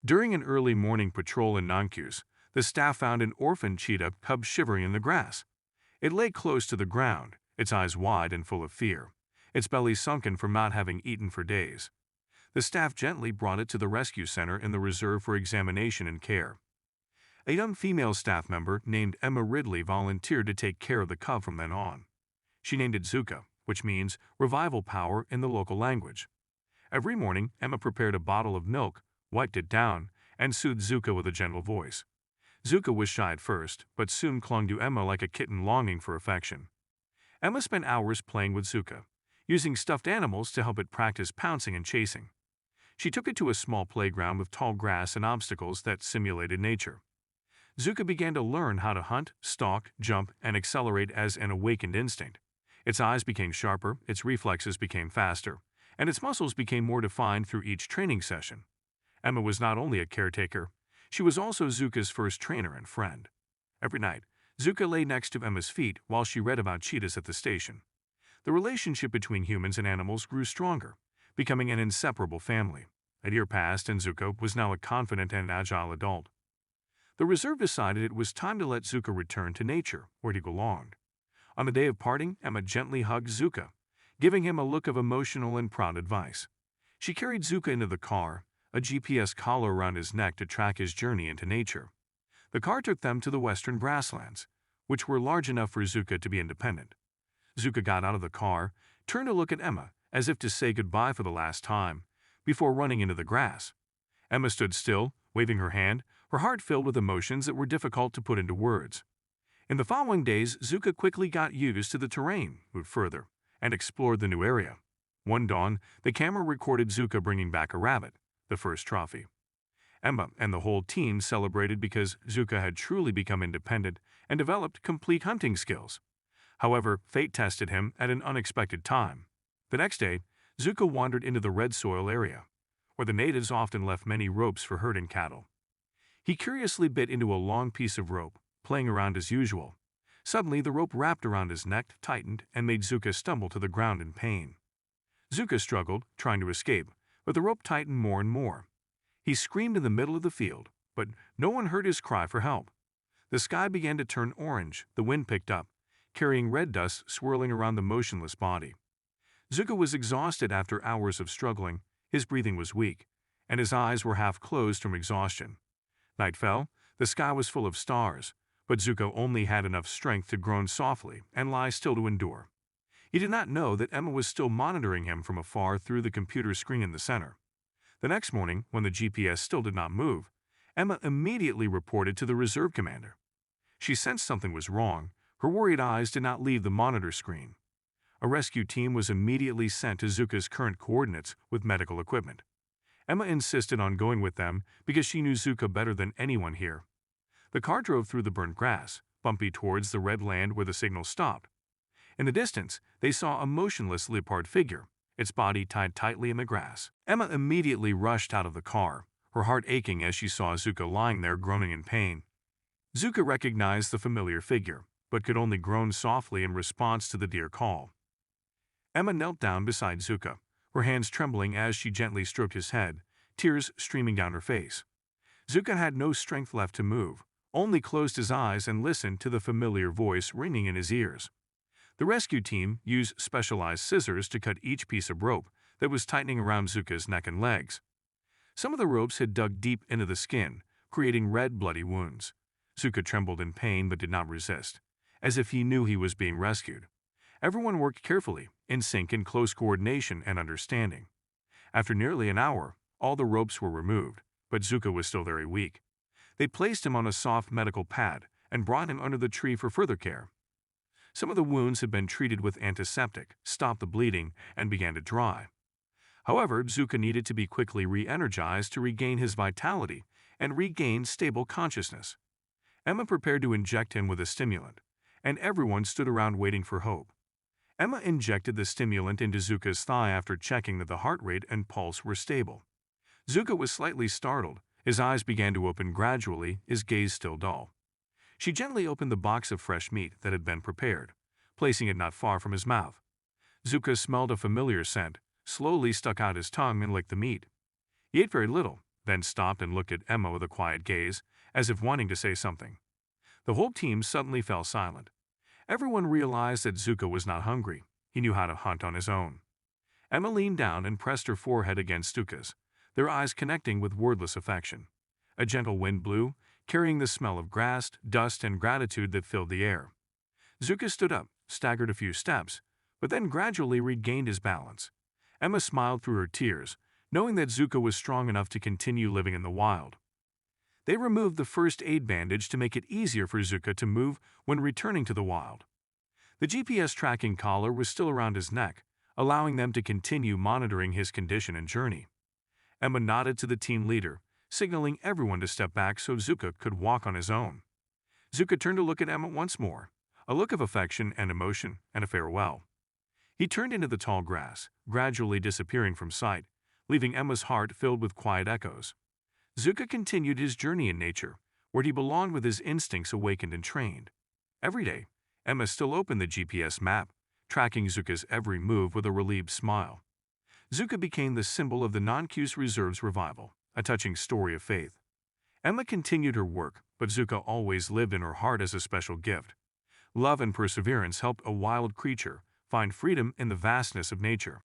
During an early morning patrol in Naankuse, the staff found an orphaned cheetah cub shivering in the grass. It lay close to the ground, its eyes wide and full of fear, its belly sunken from not having eaten for days. The staff gently brought it to the rescue center in the reserve for examination and care. A young female staff member named Emma Ridley volunteered to take care of the cub from then on. She named it Zuka, which means revival power in the local language. Every morning, Emma prepared a bottle of milk, wiped it down, and soothed Zuka with a gentle voice. Zuka was shy at first, but soon clung to Emma like a kitten longing for affection. Emma spent hours playing with Zuka, using stuffed animals to help it practice pouncing and chasing. She took it to a small playground with tall grass and obstacles that simulated nature. Zuka began to learn how to hunt, stalk, jump, and accelerate as an awakened instinct. Its eyes became sharper, its reflexes became faster, and its muscles became more defined through each training session. Emma was not only a caretaker, she was also Zuka's first trainer and friend. Every night, Zuka lay next to Emma's feet while she read about cheetahs at the station. The relationship between humans and animals grew stronger, becoming an inseparable family. A year passed and Zuka was now a confident and agile adult. The reserve decided it was time to let Zuka return to nature, where he belonged. On the day of parting, Emma gently hugged Zuka, giving him a look of emotional and proud advice. She carried Zuka into the car, a GPS collar around his neck to track his journey into nature. The car took them to the western grasslands, which were large enough for Zuka to be independent. Zuka got out of the car, turned to look at Emma, as if to say goodbye for the last time, before running into the grass. Emma stood still, waving her hand, her heart filled with emotions that were difficult to put into words. In the following days, Zuka quickly got used to the terrain, moved further, and explored the new area. One dawn, the camera recorded Zuka bringing back a rabbit, the first trophy. Emma and the whole team celebrated because Zuka had truly become independent and developed complete hunting skills. However, fate tested him at an unexpected time. The next day, Zuka wandered into the red soil area, where the natives often left many ropes for herding cattle. He curiously bit into a long piece of rope, playing around as usual. Suddenly, the rope wrapped around his neck, tightened, and made Zuka stumble to the ground in pain. Zuka struggled, trying to escape, but the rope tightened more and more. He screamed in the middle of the field, but no one heard his cry for help. The sky began to turn orange, the wind picked up, carrying red dust swirling around the motionless body. Zuka was exhausted after hours of struggling, his breathing was weak, and his eyes were half closed from exhaustion. Night fell, the sky was full of stars, but Zuka only had enough strength to groan softly and lie still to endure. He did not know that Emma was still monitoring him from afar through the computer screen in the center. The next morning, when the GPS still did not move, Emma immediately reported to the reserve commander. She sensed something was wrong. Her worried eyes did not leave the monitor screen. A rescue team was immediately sent to Zuka's current coordinates with medical equipment. Emma insisted on going with them because she knew Zuka better than anyone here. The car drove through the burnt grass, bumpy towards the red land where the signal stopped. In the distance, they saw a motionless leopard figure, its body tied tightly in the grass. Emma immediately rushed out of the car, her heart aching as she saw Zuka lying there groaning in pain. Zuka recognized the familiar figure, but could only groan softly in response to the dear call. Emma knelt down beside Zuka, her hands trembling as she gently stroked his head, tears streaming down her face. Zuka had no strength left to move, only closed his eyes and listened to the familiar voice ringing in his ears. The rescue team used specialized scissors to cut each piece of rope that was tightening around Zuka's neck and legs. Some of the ropes had dug deep into the skin, creating red, bloody wounds. Zuka trembled in pain but did not resist, as if he knew he was being rescued. Everyone worked carefully, in sync in close coordination and understanding. After nearly an hour, all the ropes were removed, but Zuka was still very weak. They placed him on a soft medical pad and brought him under the tree for further care. Some of the wounds had been treated with antiseptic, stopped the bleeding, and began to dry. However, Zuka needed to be quickly re-energized to regain his vitality and regain stable consciousness. Emma prepared to inject him with a stimulant, and everyone stood around waiting for hope. Emma injected the stimulant into Zuka's thigh after checking that the heart rate and pulse were stable. Zuka was slightly startled. His eyes began to open gradually, his gaze still dull. She gently opened the box of fresh meat that had been prepared, placing it not far from his mouth. Zuka smelled a familiar scent, slowly stuck out his tongue and licked the meat. He ate very little, then stopped and looked at Emma with a quiet gaze, as if wanting to say something. The whole team suddenly fell silent. Everyone realized that Zuka was not hungry. He knew how to hunt on his own. Emma leaned down and pressed her forehead against Zuka's, their eyes connecting with wordless affection. A gentle wind blew, carrying the smell of grass, dust, and gratitude that filled the air. Zuka stood up, staggered a few steps, but then gradually regained his balance. Emma smiled through her tears, knowing that Zuka was strong enough to continue living in the wild. They removed the first aid bandage to make it easier for Zuka to move when returning to the wild. The GPS tracking collar was still around his neck, allowing them to continue monitoring his condition and journey. Emma nodded to the team leader, signaling everyone to step back so Zuka could walk on his own. Zuka turned to look at Emma once more, a look of affection and emotion and a farewell. He turned into the tall grass, gradually disappearing from sight, leaving Emma's heart filled with quiet echoes. Zuka continued his journey in nature, where he belonged with his instincts awakened and trained. Every day, Emma still opened the GPS map, tracking Zuka's every move with a relieved smile. Zuka became the symbol of the Naankuse Reserve's revival, a touching story of faith. Emma continued her work, but Zuka always lived in her heart as a special gift. Love and perseverance helped a wild creature find freedom in the vastness of nature.